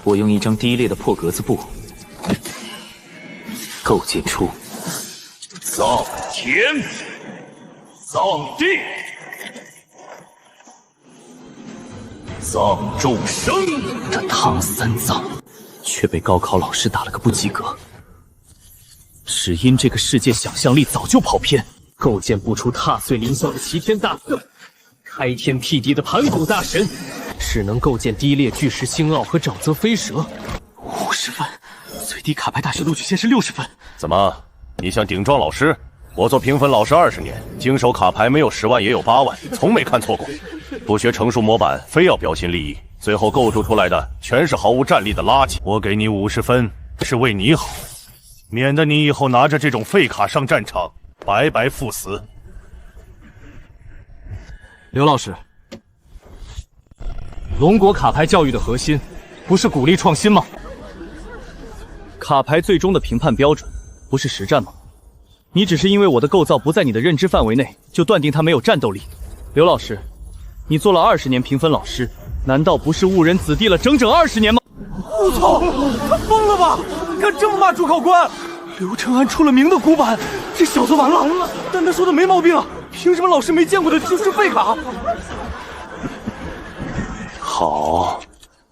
我用一张低劣的破格子布构建出藏天、藏地、藏众生。这唐三藏却被高考老师打了个不及格，只因这个世界想象力早就跑偏，构建不出踏碎凌霄的齐天大圣，开天辟地的盘古大神，只能构建低劣巨石星奥和沼泽飞蛇。50分，最低卡牌大学录取线是60分。怎么，你想顶撞老师？我做评分老师20年，经手卡牌没有10万也有8万，从没看错过。不学成熟模板，非要标新立异，最后构筑出来的全是毫无战力的垃圾。我给你50分，是为你好，免得你以后拿着这种废卡上战场，白白赴死。刘老师，龙国卡牌教育的核心，不是鼓励创新吗？卡牌最终的评判标准，不是实战吗？你只是因为我的构造不在你的认知范围内，就断定它没有战斗力。刘老师，你做了20年评分老师，难道不是误人子弟了整整20年吗？我操，他疯了吧？敢这么骂主考官？刘承安出了名的古板，这小子完了。但他说的没毛病啊，凭什么老师没见过的就是废卡？好，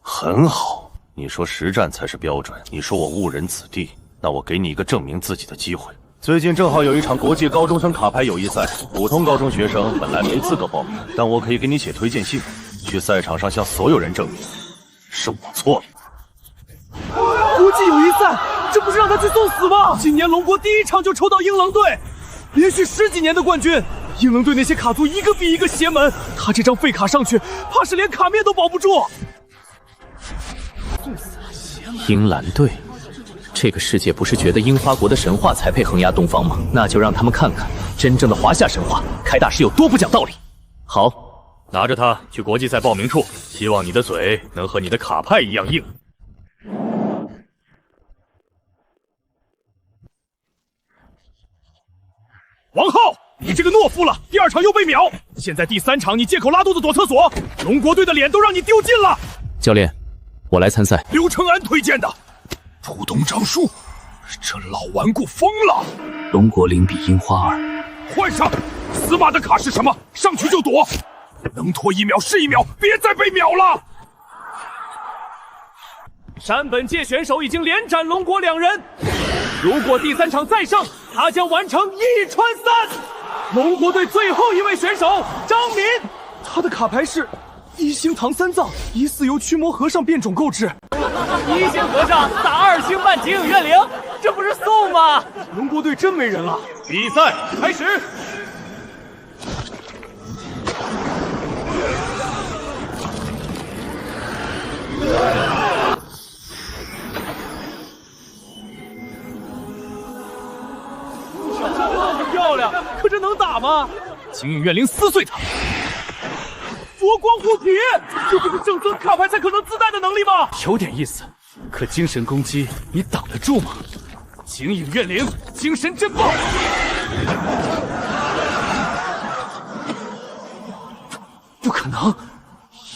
很好。你说实战才是标准，你说我误人子弟，那我给你一个证明自己的机会。最近正好有一场国际高中生卡牌友谊赛，普通高中学生本来没资格报名，但我可以给你写推荐信，去赛场上向所有人证明，是我错了。国际友谊赛，这不是让他去送死吗？今年龙国第一场就抽到英狼队，连续10几年的冠军。英狼队那些卡族一个比一个邪门，他这张废卡上去，怕是连卡面都保不住。英兰队，这个世界不是觉得樱花国的神话才配横压东方吗？那就让他们看看真正的华夏神话，开大师有多不讲道理。好，拿着它去国际赛报名处，希望你的嘴能和你的卡派一样硬。王浩，你这个懦夫了！第2场又被秒，现在第3场你借口拉肚子躲厕所，龙国队的脸都让你丢尽了。教练，我来参赛。刘承安推荐的，出动张叔，这老顽固疯了。龙国0比樱花2，换上。司马的卡是什么？上去就躲，能拖1秒是1秒，别再被秒了。山本界选手已经连斩龙国2人，如果第3场再胜，他将完成1穿3。龙国队最后一位选手张民，他的卡牌是1星唐三藏，疑似由驱魔和尚变种购置。1星和尚打2星半景影怨灵，这不是送吗？龙国队真没人了。比赛开始。漂亮，可这能打吗？景影怨灵撕碎他。佛光护体，这不是正宗卡牌才可能自带的能力吗？有点意思，可精神攻击你挡得住吗？景影怨灵，精神震爆！不可能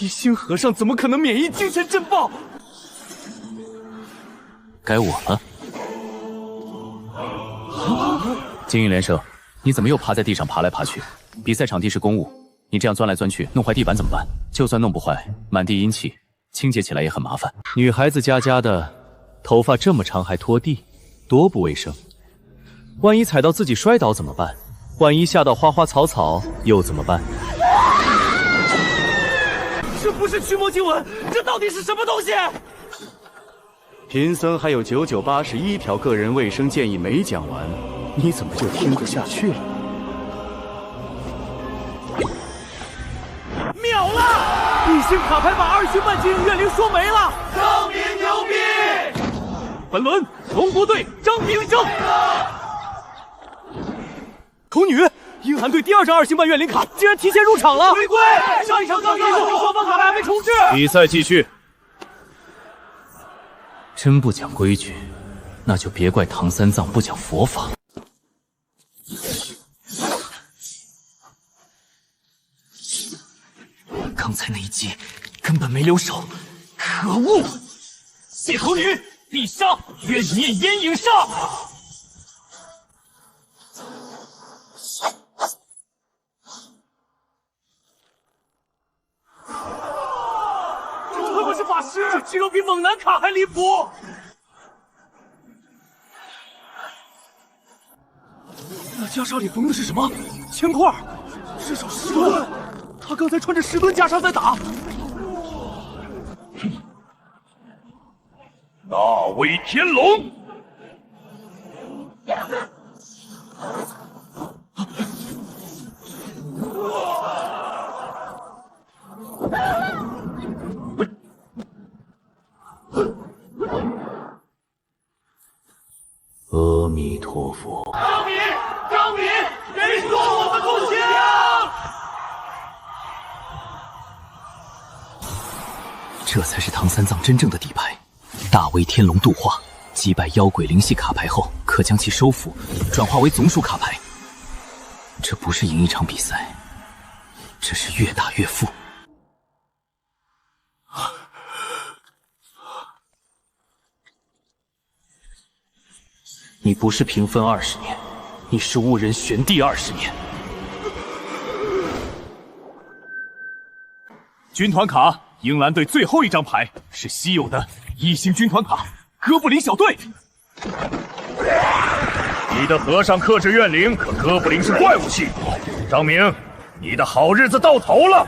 ，1星和尚怎么可能免疫精神震爆？该我了。精英连胜，你怎么又趴在地上爬来爬去？比赛场地是公物，你这样钻来钻去，弄坏地板怎么办？就算弄不坏，满地阴气，清洁起来也很麻烦。女孩子家家的，头发这么长还拖地，多不卫生。万一踩到自己摔倒怎么办？万一吓到花花草草又怎么办？这不是驱魔经文，这到底是什么东西？贫僧还有9981条个人卫生建议没讲完，你怎么就听不下去了？秒了！1星卡牌把2星半景影怨灵说没了。张明牛逼！本轮龙国队张明胜。丑女，英韩队第2张2星半怨灵卡竟然提前入场了！回归！上一场刚刚双方卡牌还没重置。比赛继续。真不讲规矩，那就别怪唐三藏不讲佛法。刚才那一击根本没留手，可恶！血头女必杀，怨念烟影杀。这不是法师，这肌肉比猛男卡还离谱。那袈裟里缝的是什么？铅块，至少10吨。他刚才穿着10吨袈裟在打。大威天龙。阿弥陀佛。张敏，给做我的故乡！这才是唐三藏真正的底牌。大威天龙度化，击败妖鬼灵系卡牌后，可将其收服，转化为总属卡牌。这不是赢一场比赛，这是越打越富。你不是平分20年，你是误人玄帝20年。军团卡，英兰队最后一张牌是稀有的异星军团卡，哥布林小队。你的和尚克制怨灵，可哥布林是怪物系。张明，你的好日子到头了。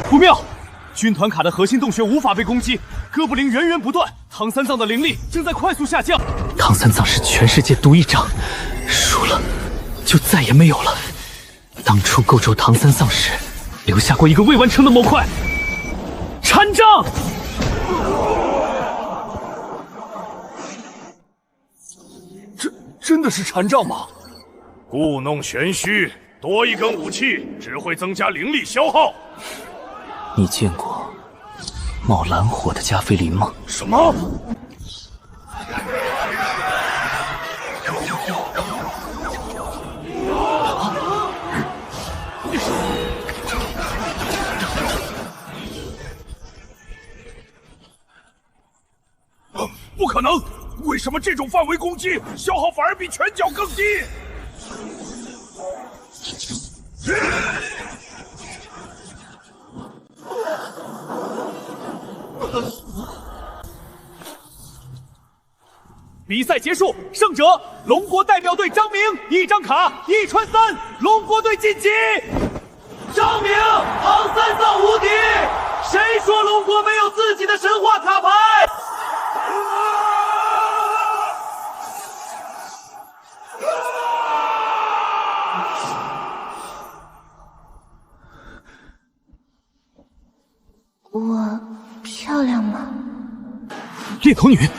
不妙！军团卡的核心洞穴无法被攻击，哥布林源源不断，唐三藏的灵力正在快速下降。唐三藏是全世界独一张，输了就再也没有了。当初构筑唐三藏时，留下过一个未完成的模块——禅杖。真的是禅杖吗？故弄玄虚，多一根武器只会增加灵力消耗。你见过冒蓝火的加菲林吗？什么？不可能！为什么这种范围攻击消耗反而比拳脚更低？比赛结束，胜者龙国代表队张明，一张卡1穿3，龙国队晋级。张明，唐三藏无敌！谁说龙国没有自己的神话卡牌？我漂亮吗？猎头女，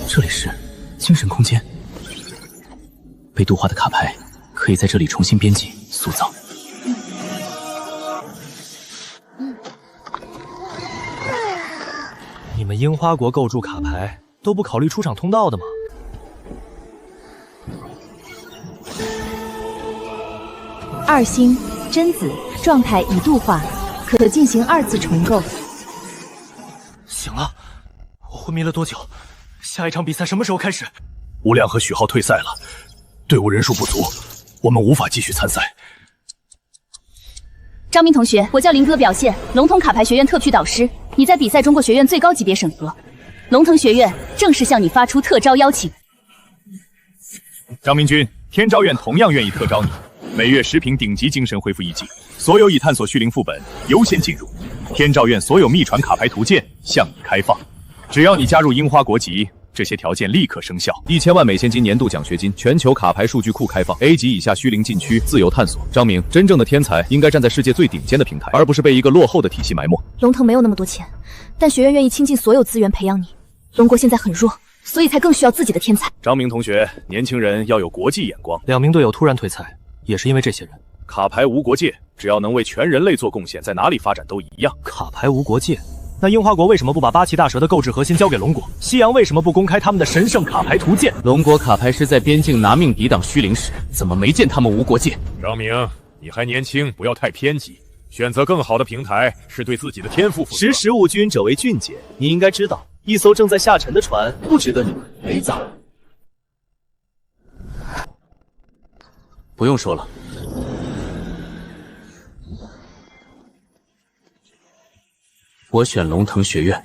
这里是精神空间，被度化的卡牌可以在这里重新编辑塑造。你们樱花国构筑卡牌都不考虑出场通道的吗？二星贞子状态已度化，可进行2次重构。醒了，我昏迷了多久？下一场比赛什么时候开始？吴亮和许浩退赛了，队伍人数不足，我们无法继续参赛。张明同学，我叫林哥，表现龙腾卡牌学院特区导师，你在比赛中过学院最高级别审核，龙腾学院正式向你发出特招邀请。张明君，天昭院同样愿意特招你，每月10瓶顶级精神恢复1剂，所有已探索虚灵副本优先进入。天照院所有秘传卡牌图鉴向你开放，只要你加入樱花国籍，这些条件立刻生效。1000万美现金年度奖学金，全球卡牌数据库开放 ，A 级以下虚灵禁区自由探索。张明，真正的天才应该站在世界最顶尖的平台，而不是被一个落后的体系埋没。龙腾没有那么多钱，但学院愿意倾尽所有资源培养你。龙国现在很弱，所以才更需要自己的天才。张明同学，年轻人要有国际眼光。2名队友突然退赛，也是因为这些人。卡牌无国界，只要能为全人类做贡献，在哪里发展都一样。卡牌无国界，那樱花国为什么不把八岐大蛇的购置核心交给龙国？西洋为什么不公开他们的神圣卡牌图鉴？龙国卡牌是在边境拿命抵挡虚灵时，怎么没见他们无国界？张明，你还年轻，不要太偏激。选择更好的平台是对自己的天赋负责。识时务君者为俊杰，你应该知道，一艘正在下沉的船不值得你们陪葬。不用说了。我选龙腾学院。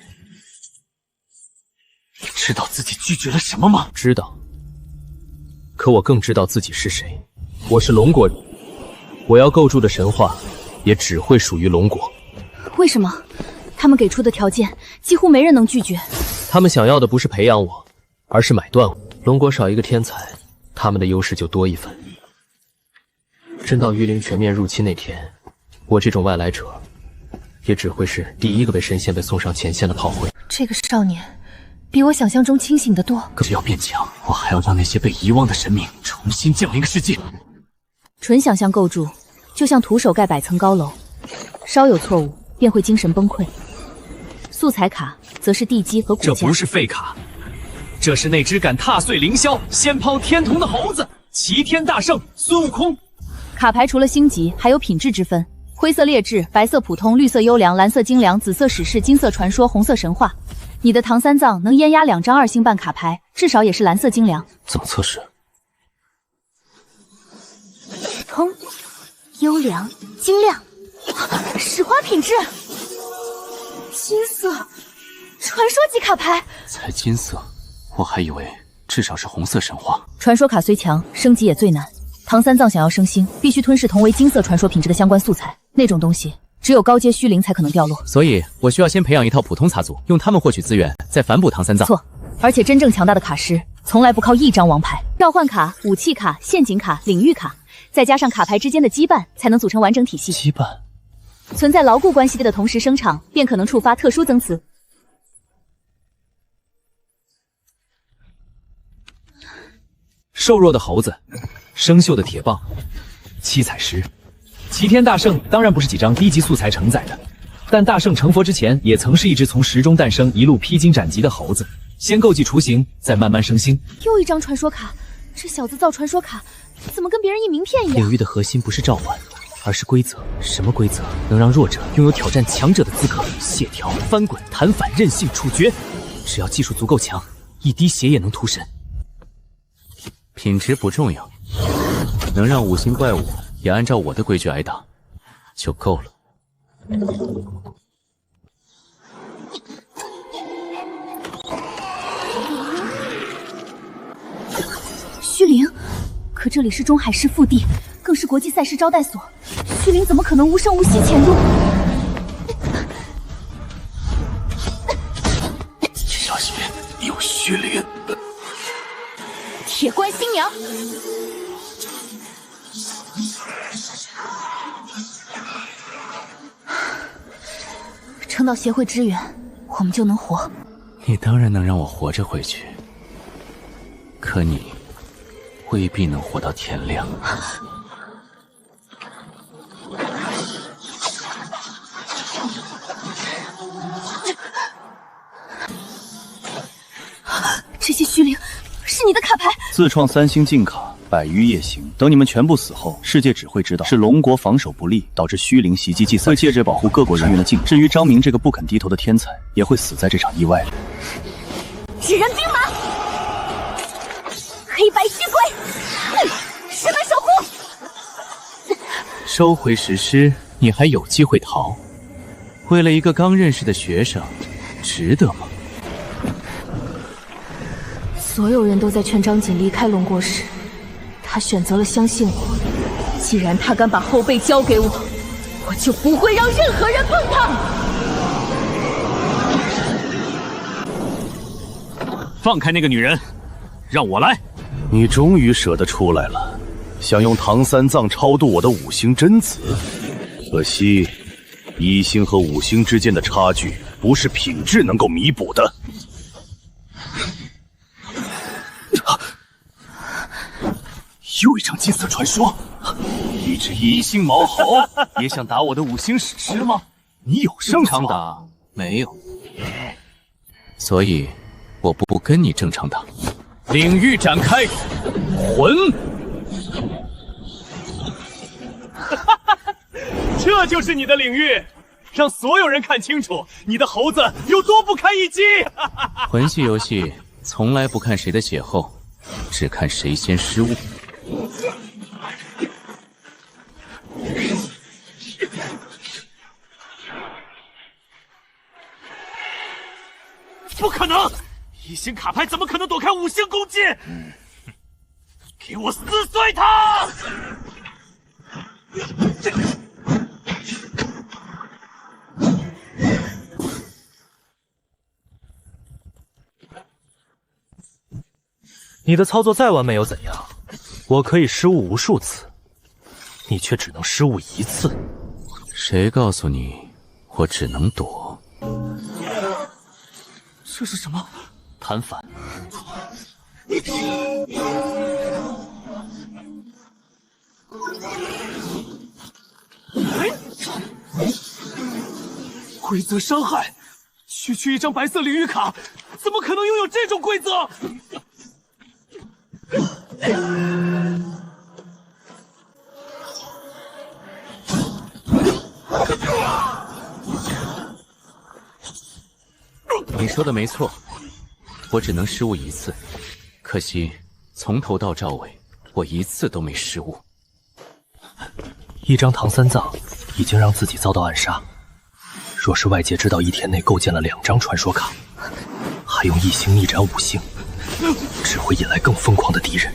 知道自己拒绝了什么吗？知道。可我更知道自己是谁。我是龙国人，我要构筑的神话也只会属于龙国。为什么？他们给出的条件几乎没人能拒绝。他们想要的不是培养我，而是买断我。龙国少一个天才，他们的优势就多一分。真到淤灵全面入侵那天，我这种外来者也只会是第一个被神仙被送上前线的炮灰。这个少年比我想象中清醒得多。只要变强，我还要让那些被遗忘的神明重新降临个世界。纯想象构筑，就像徒手盖100层高楼，稍有错误便会精神崩溃。素材卡则是地基和骨架。这不是废卡，这是那只敢踏碎凌霄、掀抛天童的猴子——齐天大圣孙悟空。卡牌除了星级，还有品质之分：灰色劣质、白色普通、绿色优良、蓝色精良、紫色史诗、金色传说、红色神话。你的唐三藏能淹压2张2星半卡牌，至少也是蓝色精良。怎么测试？通、优良、精亮、石花品质、金色，传说级卡牌。才金色，我还以为至少是红色神话。传说卡虽强，升级也最难。唐三藏想要升星，必须吞噬同为金色传说品质的相关素材，那种东西只有高阶虚灵才可能掉落。所以我需要先培养一套普通擦组，用它们获取资源，再反哺唐三藏。错，而且真正强大的卡师从来不靠一张王牌，召唤卡、武器卡、陷阱卡、领域卡，再加上卡牌之间的羁绊，才能组成完整体系。羁绊存在牢固关系的同时生场，便可能触发特殊增词。瘦弱的猴子，生锈的铁棒，七彩石。齐天大圣当然不是几张低级素材承载的，但大圣成佛之前也曾是一只从石中诞生、一路披荆斩棘的猴子，先构筑雏形，再慢慢升星。又一张传说卡，这小子造传说卡，怎么跟别人印名片一样？领域的核心不是召唤，而是规则。什么规则能让弱者拥有挑战强者的资格？血条、翻滚、弹反、韧性、处决，只要技术足够强，一滴血也能屠神。品质不重要，能让5星怪物也按照我的规矩挨打就够了。虚灵，可这里是中海市腹地，更是国际赛事招待所，虚灵怎么可能无声无息潜入？小心，有虚灵！铁冠新娘。撑到协会支援，我们就能活。你当然能让我活着回去，可你未必能活到天亮。这些虚灵是你的卡牌。自创3星禁卡，百余夜行。等你们全部死后，世界只会知道是龙国防守不力，导致虚灵袭击祭赛，会借着保护各国人员的禁。至于张明这个不肯低头的天才，也会死在这场意外里。纸人兵马，黑白虚龟，石门守护。收回石狮，你还有机会逃。为了一个刚认识的学生，值得吗？所有人都在劝张锦离开龙国时，他选择了相信我。既然他敢把后背交给我，我就不会让任何人碰他。放开那个女人，让我来。你终于舍得出来了，想用唐三藏超度我的5星真子，可惜1星和5星之间的差距不是品质能够弥补的。又一张金色传说，一只1星毛猴也想打我的5星史诗吗？你有正常打，没有。所以我不跟你正常打。领域展开，魂！这就是你的领域，让所有人看清楚你的猴子有多不堪一击！魂系游戏从来不看谁的血厚，只看谁先失误。不可能！一星卡牌怎么可能躲开5星攻击？给我撕碎它！你的操作再完美又怎样？我可以失误无数次，你却只能失误1次。谁告诉你我只能躲？这是什么？弹反。规则伤害，区一张白色领域卡，怎么可能拥有这种规则？你说的没错，我只能失误1次，可惜从头到赵尾，我1次都没失误。一张唐三藏已经让自己遭到暗杀，若是外界知道1天内构建了2张传说卡，还用1星逆斩5星，只会引来更疯狂的敌人。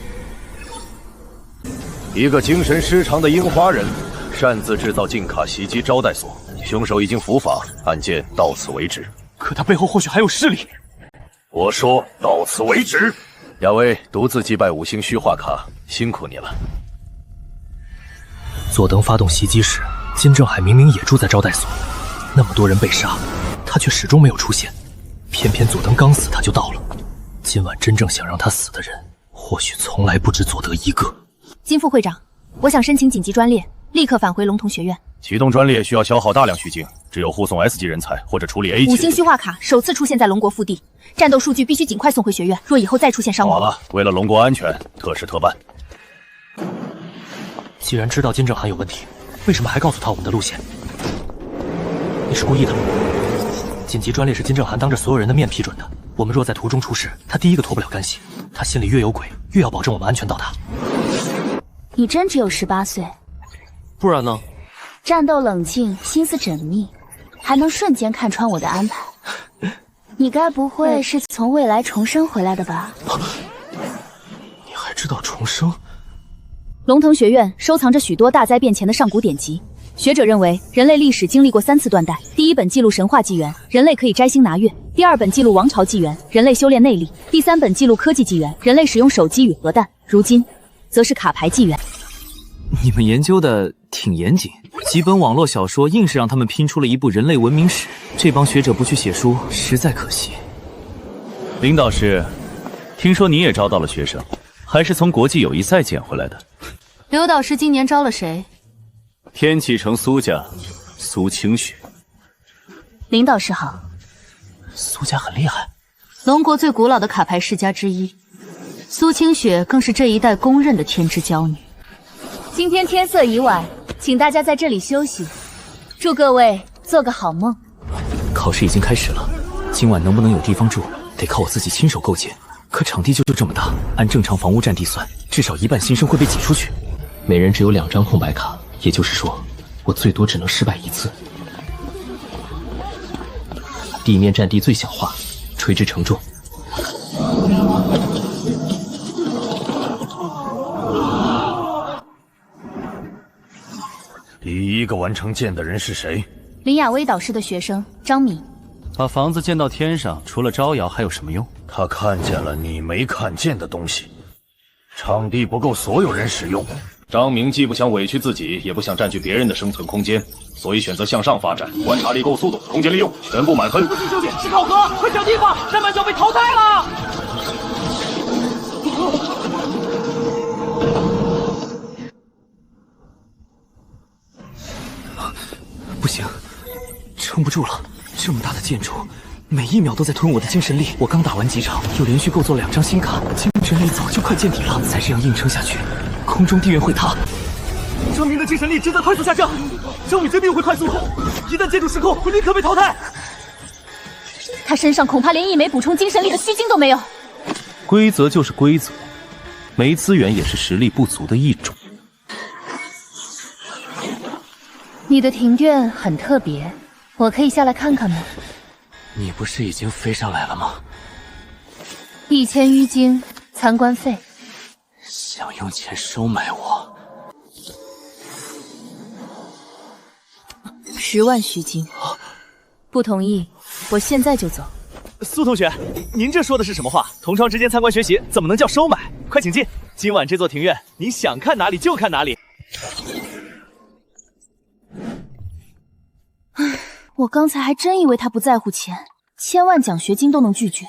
一个精神失常的樱花人擅自制造禁卡袭击招待所，凶手已经伏法，案件到此为止。可他背后或许还有势力。我说到此为止。亚威独自击败5星虚化卡，辛苦你了。佐登发动袭击时，金正海明明也住在招待所，那么多人被杀，他却始终没有出现。偏偏佐登刚死他就到了，今晚真正想让他死的人，或许从来不止佐德一个。金副会长，我想申请紧急专列，立刻返回龙童学院。启动专列需要消耗大量虚晶，只有护送 S 级人才或者处理 A 级。5星虚化卡首次出现在龙国腹地，战斗数据必须尽快送回学院，若以后再出现伤亡，好了，为了龙国安全，特事特办。既然知道金正涵有问题，为什么还告诉他我们的路线？你是故意的。紧急专列是金正涵当着所有人的面批准的，我们若在途中出事，他第一个脱不了干系。他心里越有鬼，越要保证我们安全到达。你真只有18岁？不然呢？战斗冷静，心思缜密，还能瞬间看穿我的安排。你该不会是从未来重生回来的吧？你还知道重生？龙腾学院收藏着许多大灾变前的上古典籍，学者认为人类历史经历过3次断代。第一本记录神话纪元，人类可以摘星拿月；第2本记录王朝纪元，人类修炼内力；第3本记录科技纪元，人类使用手机与核弹。如今，则是卡牌纪元。你们研究的挺严谨，几本网络小说硬是让他们拼出了一部人类文明史。这帮学者不去写书，实在可惜。林导师，听说你也招到了学生，还是从国际友谊赛捡回来的？刘导师今年招了谁？天启城苏家，苏清雪。林导师好。苏家很厉害，龙国最古老的卡牌世家之一，苏清雪更是这一代公认的天之娇女。今天天色已晚，请大家在这里休息，祝各位做个好梦。考试已经开始了，今晚能不能有地方住，得靠我自己亲手构建。可场地就这么大，按正常房屋占地算，至少1半新生会被挤出去。每人只有2张空白卡，也就是说，我最多只能失败1次。地面占地最小化，垂直承重。第一个完成剑的人是谁？林雅薇导师的学生张敏。把房子建到天上，除了招摇还有什么用？他看见了你没看见的东西。场地不够所有人使用，张明既不想委屈自己，也不想占据别人的生存空间，所以选择向上发展。观察力够速度，空间利用全部满分。兄弟，是考核，快找地方，山满就要被淘汰了。不行，撑不住了，这么大的建筑，每一秒都在吞我的精神力。我刚打完几场，又连续构造2张新卡，精神力早就快见底了。再这样硬撑下去，空中地缘会塌。张明的精神力正在快速下降，张宇这并会快速控，一旦借助失控，会立刻被淘汰。他身上恐怕连一枚补充精神力的虚晶都没有。规则就是规则，没资源也是实力不足的一种。你的庭院很特别，我可以下来看看吗？你不是已经飞上来了吗？1000淤晶参观费。想用钱收买我？10万虚晶。不同意，我现在就走。苏同学，您这说的是什么话？同窗之间参观学习，怎么能叫收买？快请进，今晚这座庭院，您想看哪里就看哪里。我刚才还真以为他不在乎钱，千万奖学金都能拒绝，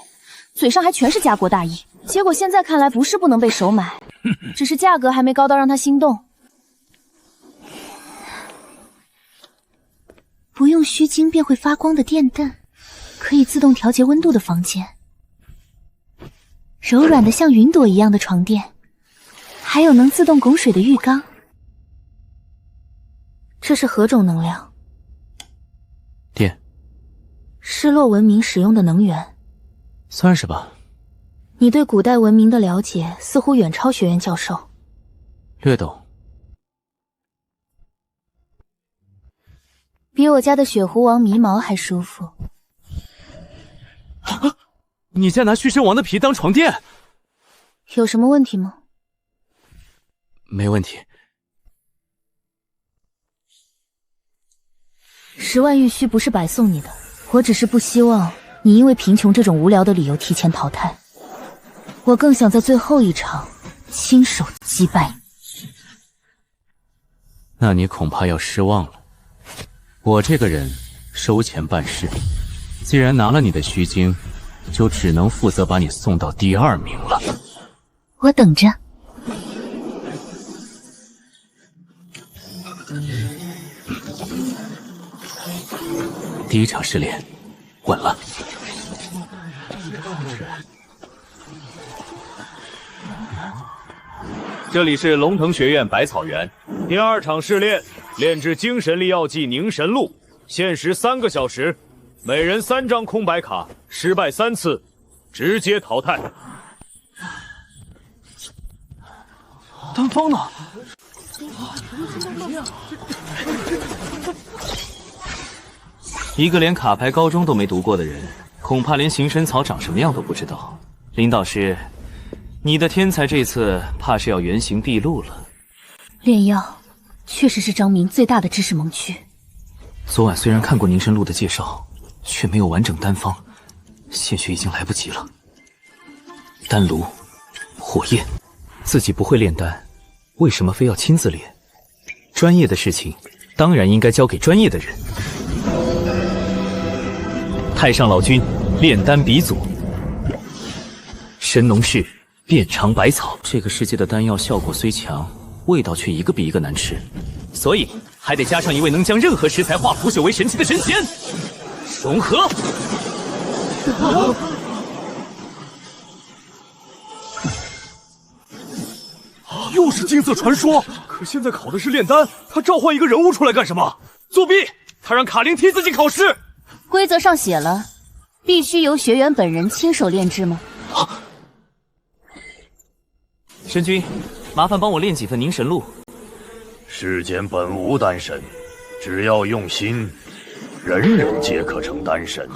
嘴上还全是家国大义。结果现在看来不是不能被收买，只是价格还没高到让他心动。不用虚晶便会发光的电灯，可以自动调节温度的房间，柔软的像云朵一样的床垫，还有能自动拱水的浴缸。这是何种能量？电。失落文明使用的能源。算是吧。你对古代文明的了解似乎远超学院教授。略懂。比我家的雪狐王迷毛还舒服。你竟然拿虚身王的皮当床垫？有什么问题吗？没问题。10万玉虚不是白送你的，我只是不希望你因为贫穷这种无聊的理由提前淘汰。我更想在最后一场亲手击败你。那你恐怕要失望了。我这个人收钱办事，既然拿了你的虚晶，就只能负责把你送到第2名了。我等着。第1场试炼，稳了。这里是龙腾学院百草园，第2场试炼，炼制精神力药剂凝神露，限时3个小时，每人3张空白卡，失败3次，直接淘汰。丹方呢？一个连卡牌高中都没读过的人，恐怕连行神草长什么样都不知道。林导师，你的天才这次怕是要原形毕露了。炼药确实是张明最大的知识盲区。昨晚虽然看过凝神录的介绍，却没有完整丹方，现学已经来不及了。丹炉、火焰，自己不会炼丹，为什么非要亲自炼？专业的事情当然应该交给专业的人。太上老君，炼丹鼻祖。神农氏，遍尝百草。这个世界的丹药效果虽强，味道却一个比一个难吃，所以还得加上一位能将任何食材化腐朽为神奇的神仙。融合。又是金色传说，可现在考的是炼丹，他召唤一个人物出来干什么？作弊！他让卡琳替自己考试。规则上写了，必须由学员本人亲手炼制吗？神君，麻烦帮我炼几份凝神露。世间本无丹神，只要用心，人人皆可成丹神。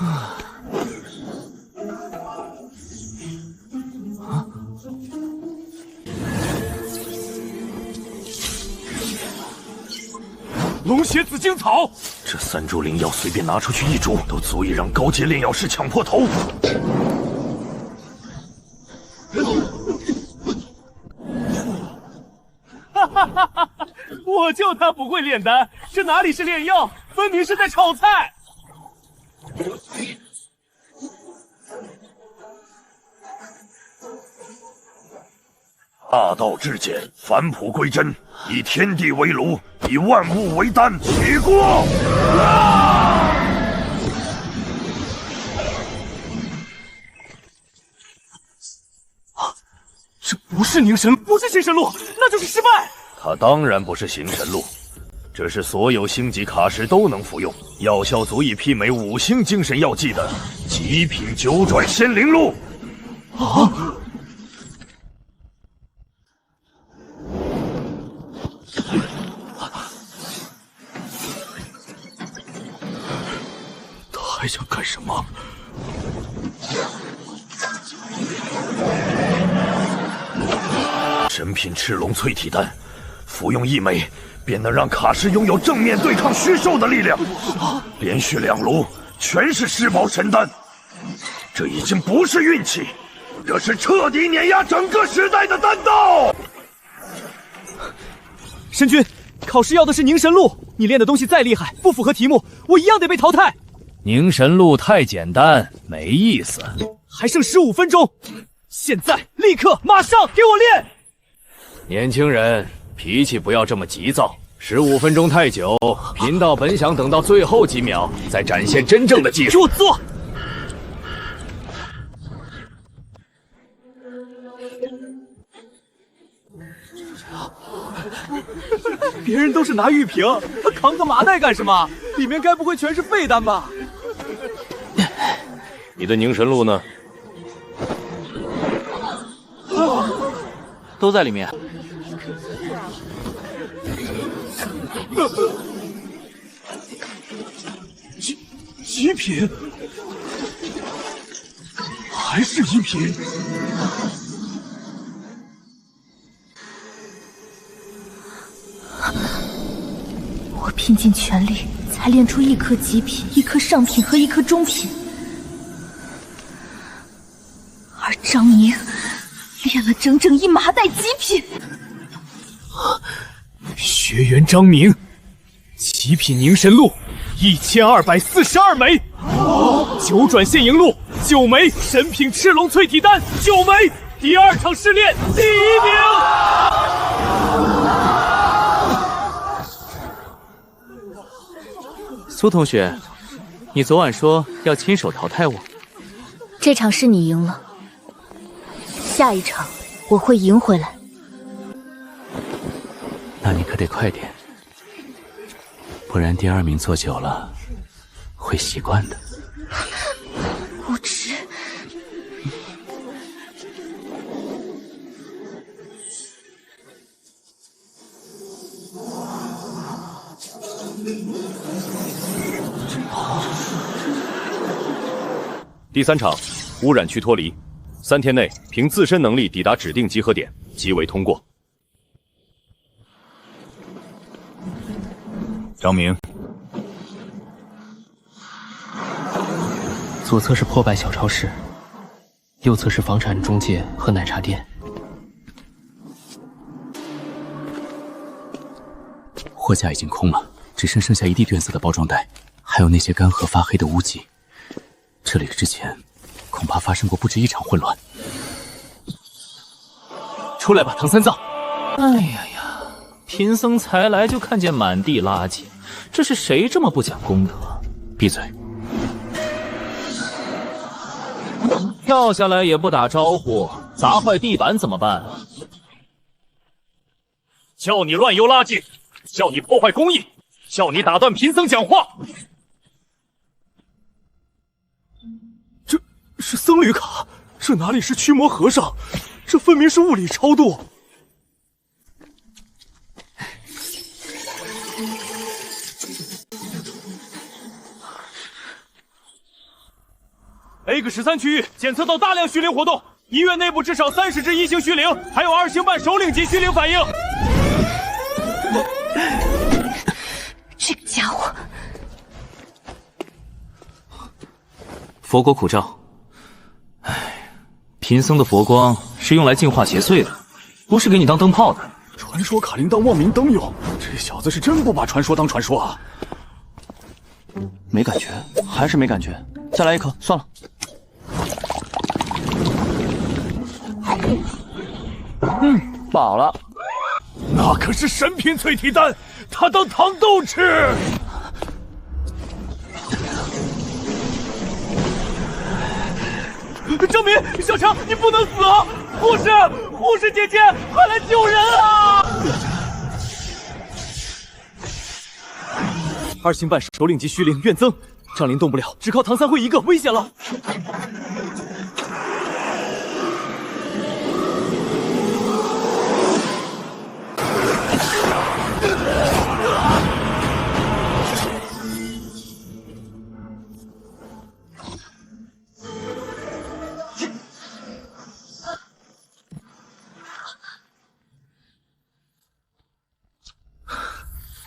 龙血紫荆草，这3株灵药随便拿出去1株，都足以让高阶炼药师抢破头。哈哈哈哈！我就他不会炼丹，这哪里是炼药，分明是在炒菜。大道至简，返璞归真，以天地为炉，以万物为丹，起锅！不是凝神，不是星神路，那就是失败。它当然不是形神路，这是所有星级卡士都能服用，药效足以媲美5星精神药剂的极品九转仙灵露。啊！他还想干什么？神品赤龙淬体丹，服用一枚便能让卡士拥有正面对抗虚兽的力量。连续2炉全是施宝神丹，这已经不是运气，这是彻底碾压整个时代的丹道。神君，考试要的是凝神路，你练的东西再厉害，不符合题目，我一样得被淘汰。凝神路太简单，没意思。还剩15分钟，现在立刻马上给我练！年轻人，脾气不要这么急躁。15分钟太久，贫道本想等到最后几秒再展现真正的技术。给我做！别人都是拿玉瓶，他扛个麻袋干什么？里面该不会全是废丹吧？你的凝神露呢？都在里面。极品，还是一品。我拼尽全力才练出1颗极品、1颗上品和1颗中品，而张明练了整整1麻袋极品。学员张明，极品凝神露1242枚，九转现形露9枚，神品赤龙淬体丹9枚，第2场试炼第1名。苏同学，你昨晚说要亲手淘汰我，这场是你赢了，下一场我会赢回来。那你可得快点，不然第2名坐久了会习惯的。无耻！第3场，污染区脱离，3天内凭自身能力抵达指定集合点，即为通过。张明，左侧是破败小超市，右侧是房产中介和奶茶店。货架已经空了，只剩下一地褪色的包装袋，还有那些干涸发黑的污迹。这里之前恐怕发生过不止1场混乱。出来吧，唐三藏！哎呀，贫僧才来就看见满地垃圾，这是谁这么不讲公德？闭嘴！跳下来也不打招呼，砸坏地板怎么办？叫你乱丢垃圾，叫你破坏公义，叫你打断贫僧讲话。这是僧侣卡，这哪里是驱魔和尚？这分明是物理超度。A13区域检测到大量虚灵活动，医院内部至少30只1星虚灵，还有2星半首领级虚灵反应。这个家伙！佛国苦照。唉，贫僧的佛光是用来净化邪祟的，不是给你当灯泡的。传说卡铃铛望名灯用，这小子是真不把传说当传说啊！没感觉，还是没感觉。再来1颗，算了。饱了。那可是神品淬体丹，他当糖豆吃。张明，小强，你不能死啊！护士姐姐，快来救人啊！2星半首领级虚灵远增，张林动不了，只靠唐三辉一个，危险了！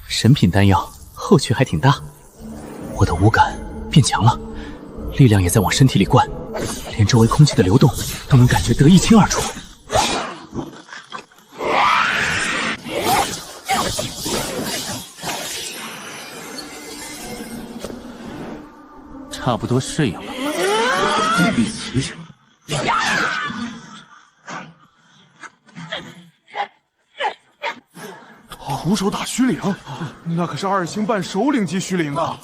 神品丹药，后续还挺大。我的五感变强了，力量也在往身体里灌，连周围空气的流动都能感觉得一清二楚。差不多适应了。徒手打虚灵，那可是2星半首领级虚灵啊！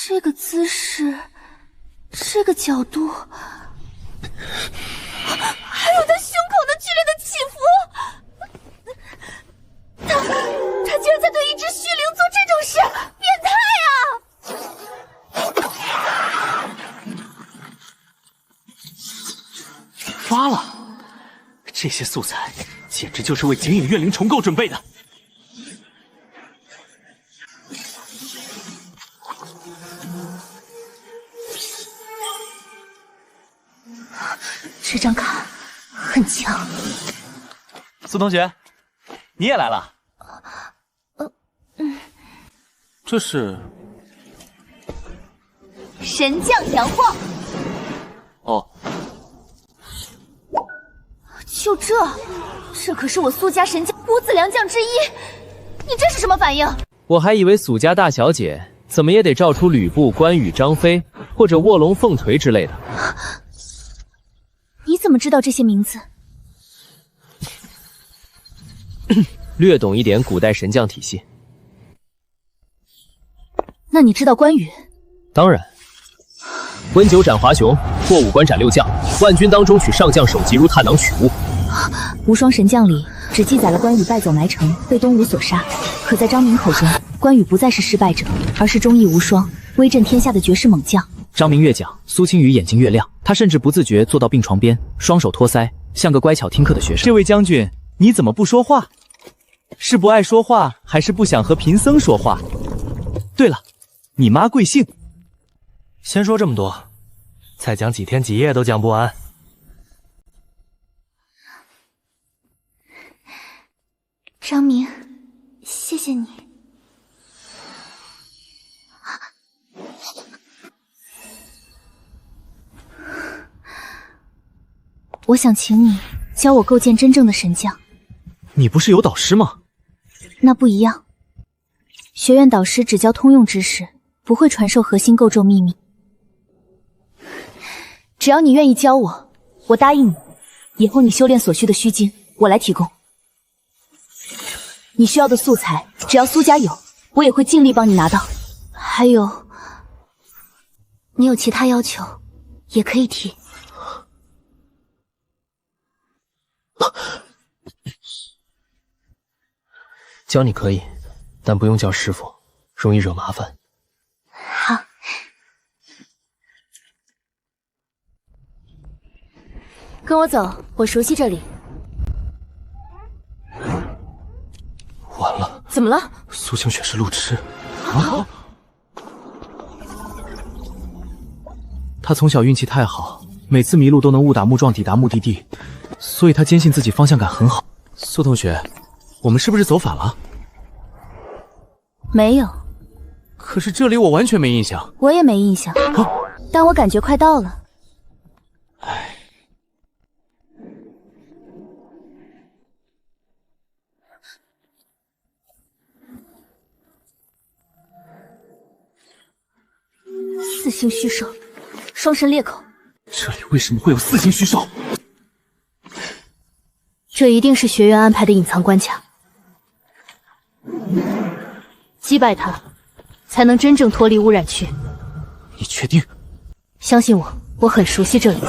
这个姿势，这个角度，还有他胸口的剧烈的起伏，他竟然在对一只虚灵做这种事，变态啊！发了，这些素材简直就是为景影怨灵重构准备的。这张卡很强。苏同学，你也来了？这是神将洋晃。哦。就这可是我苏家神将五子良将之一，你这是什么反应？我还以为苏家大小姐怎么也得召出吕布、关羽、张飞，或者卧龙凤锤之类的。你怎么知道这些名字？略懂一点古代神将体系。那你知道关羽？当然。温酒斩华雄，过五关斩六将，万军当中取上将首级如探囊取物。无双神将里只记载了关羽败走埋城，被东吴所杀。可在张明口中，关羽不再是失败者，而是忠义无双、威震天下的绝世猛将。张明越讲，苏青雨眼睛越亮，他甚至不自觉坐到病床边，双手托腮，像个乖巧听课的学生。这位将军，你怎么不说话？是不爱说话，还是不想和贫僧说话？对了，你妈贵姓？先说这么多，再讲几天几夜都讲不完。张明，谢谢你。我想请你教我构建真正的神将。你不是有导师吗？那不一样，学院导师只教通用知识，不会传授核心构筑秘密。只要你愿意教我，我答应你，以后你修炼所需的虚金，我来提供。你需要的素材，只要苏家有，我也会尽力帮你拿到。还有，你有其他要求，也可以提。教你可以，但不用叫师傅，容易惹麻烦。好。跟我走，我熟悉这里。完了！怎么了？苏清雪是路痴。啊！他从小运气太好，每次迷路都能误打误撞抵达目的地，所以他坚信自己方向感很好。苏同学，我们是不是走反了？没有。可是这里我完全没印象。我也没印象，但我感觉快到了。唉。四星虚兽，双神裂口。这里为什么会有四星虚兽？这一定是学院安排的隐藏关卡，击败他，才能真正脱离污染区。你确定？相信我，我很熟悉这里。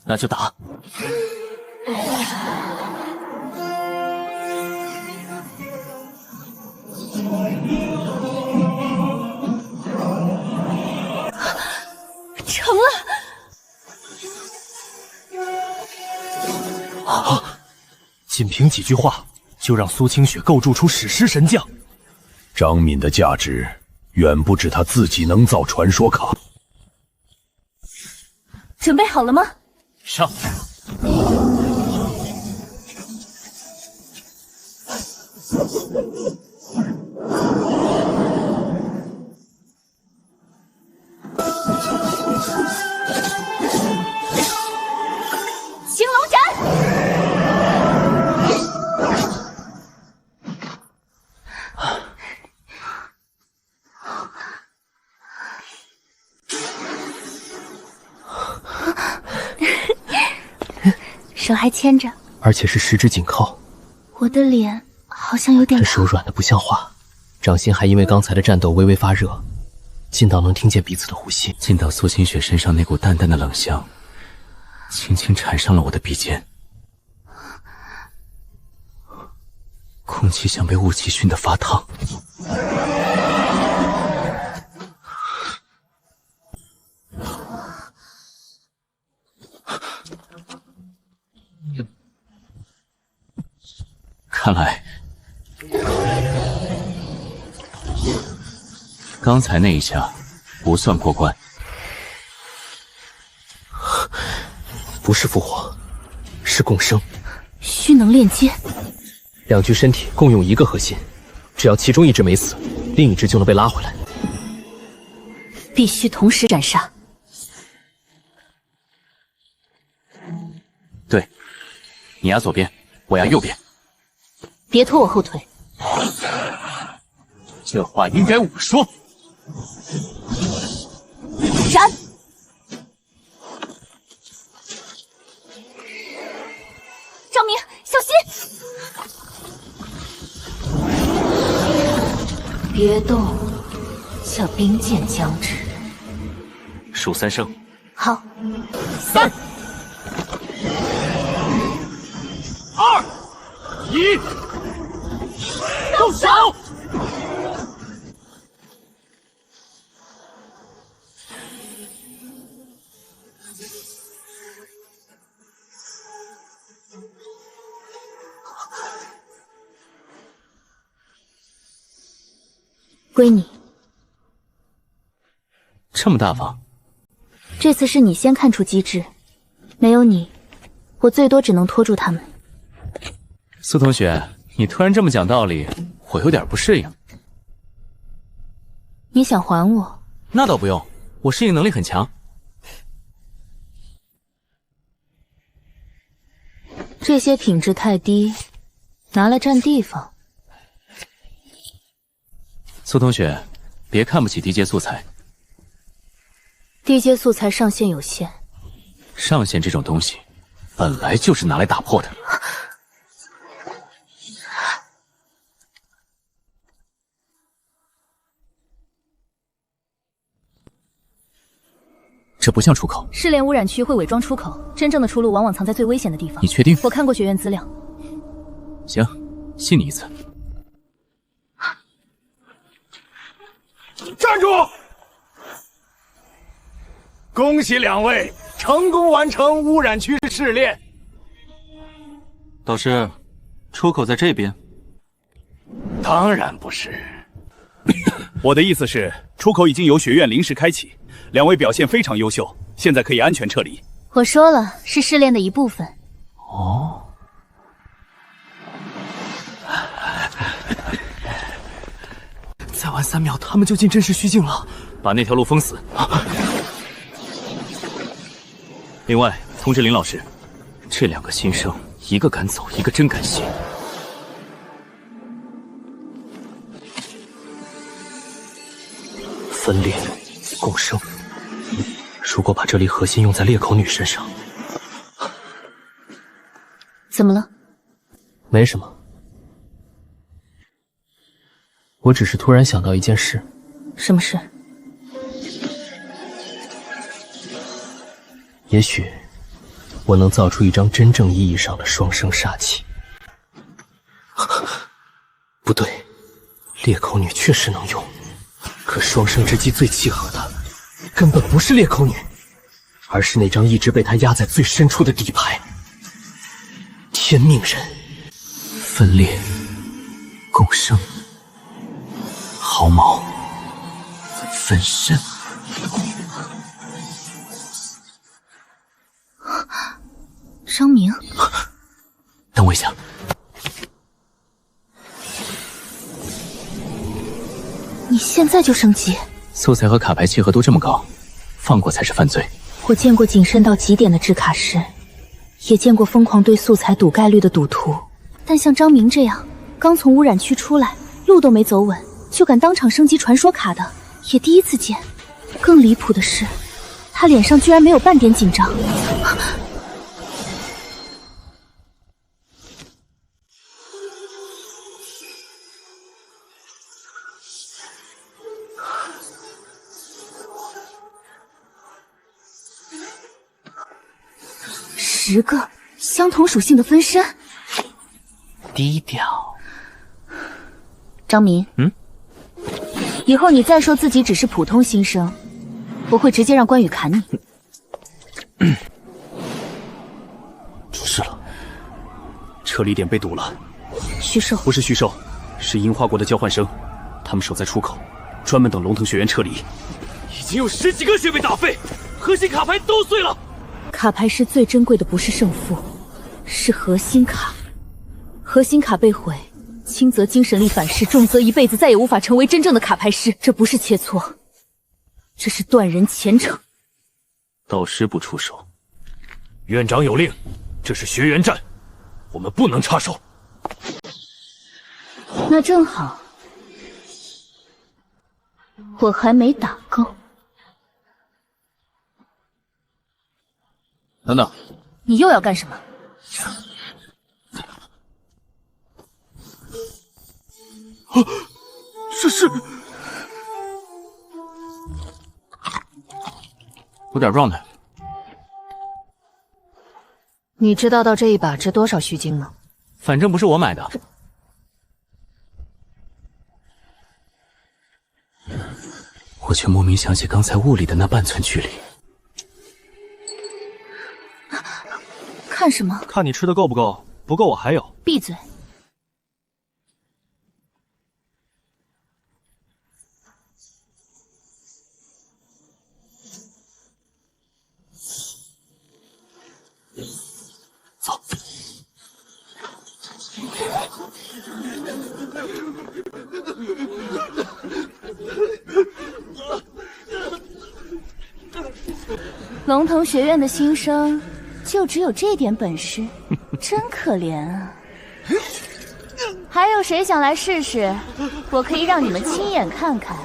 那就打。成了！啊！仅凭几句话，就让苏清雪构筑出史诗神将。张敏的价值远不止他自己能造传说卡。准备好了吗？上！青龙斩！手还牵着，而且是十指紧扣。我的脸好像有点这手软的不像话，掌心还因为刚才的战斗微微发热，近到能听见彼此的呼吸。近到苏清雪身上那股淡淡的冷香，轻轻缠上了我的鼻尖，空气像被雾气熏得发烫。看来，刚才那一下不算过关。不是复活，是共生。虚能链接，两具身体共用一个核心，只要其中一只没死，另一只就能被拉回来。必须同时斩杀。对，你压左边，我压右边。别拖我后腿。这话应该我说。斩！张明，小心！别动，叫冰剑将至。数3声。好，3、2、1。动手！归你。这么大方？这次是你先看出机制，没有你，我最多只能拖住他们。苏同学，你突然这么讲道理，我有点不适应。你想还我？那倒不用，我适应能力很强。这些品质太低，拿来占地方。苏同学，别看不起低阶素材。低阶素材上限有限，上限这种东西，本来就是拿来打破的。这不像出口。试炼污染区会伪装出口，真正的出路往往藏在最危险的地方。你确定？我看过学院资料。行，信你一次。站住！恭喜两位成功完成污染区试炼。导师，出口在这边？当然不是。我的意思是，出口已经由学院临时开启，两位表现非常优秀，现在可以安全撤离。我说了，是试炼的一部分。哦。再晚3秒，他们就进真实虚境了。把那条路封死。另外，通知林老师，这2个新生，一个敢走，一个真敢写。分裂，共生。如果把这粒核心用在裂口女身上，怎么了？没什么，我只是突然想到一件事。什么事？也许我能造出一张真正意义上的双生煞气。不对，裂口女确实能用，可双生之际最契合的根本不是裂口女，而是那张一直被她压在最深处的底牌——天命人。分裂，共生，毫毛，分身。张明，等我一下。你现在就升级？素材和卡牌契合度这么高，放过才是犯罪。我见过谨慎到极点的制卡师，也见过疯狂对素材赌概率的赌徒，但像张明这样刚从污染区出来，路都没走稳就敢当场升级传说卡的，也第一次见。更离谱的是，他脸上居然没有半点紧张。10个相同属性的分身，低调。张明，以后你再说自己只是普通新生，我会直接让关羽砍你。出事了，撤离点被堵了。虚兽？不是虚兽，是樱花国的交换生，他们守在出口，专门等龙腾学员撤离。已经有10几个血被打废，核心卡牌都碎了。卡牌师最珍贵的不是胜负，是核心卡。核心卡被毁，轻则精神力反噬，重则一辈子再也无法成为真正的卡牌师。这不是切磋，这是断人前程。导师不出手，院长有令，这是学员战，我们不能插手。那正好，我还没打够。等等，你又要干什么？这是有点状态。你知道到这一把值多少虚金吗？反正不是我买的。我却莫名想起刚才雾里的那半寸距离。看什么？看你吃的够不够，不够我还有。闭嘴！走。龙腾学院的新生。就只有这点本事，真可怜啊！还有谁想来试试？我可以让你们亲眼看看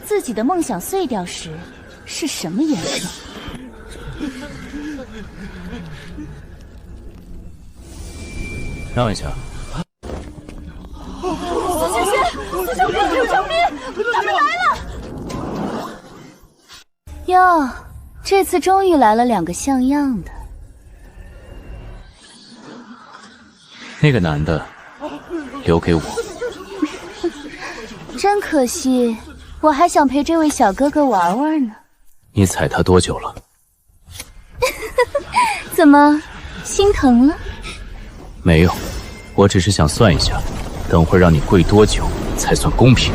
自己的梦想碎掉时是什么颜色。让一下。四小兵，救兵！他们来了！哟，这次终于来了2个像样的。那个男的留给我。真可惜，我还想陪这位小哥哥玩玩呢。你踩他多久了？怎么心疼了？没有，我只是想算一下，等会让你跪多久才算公平。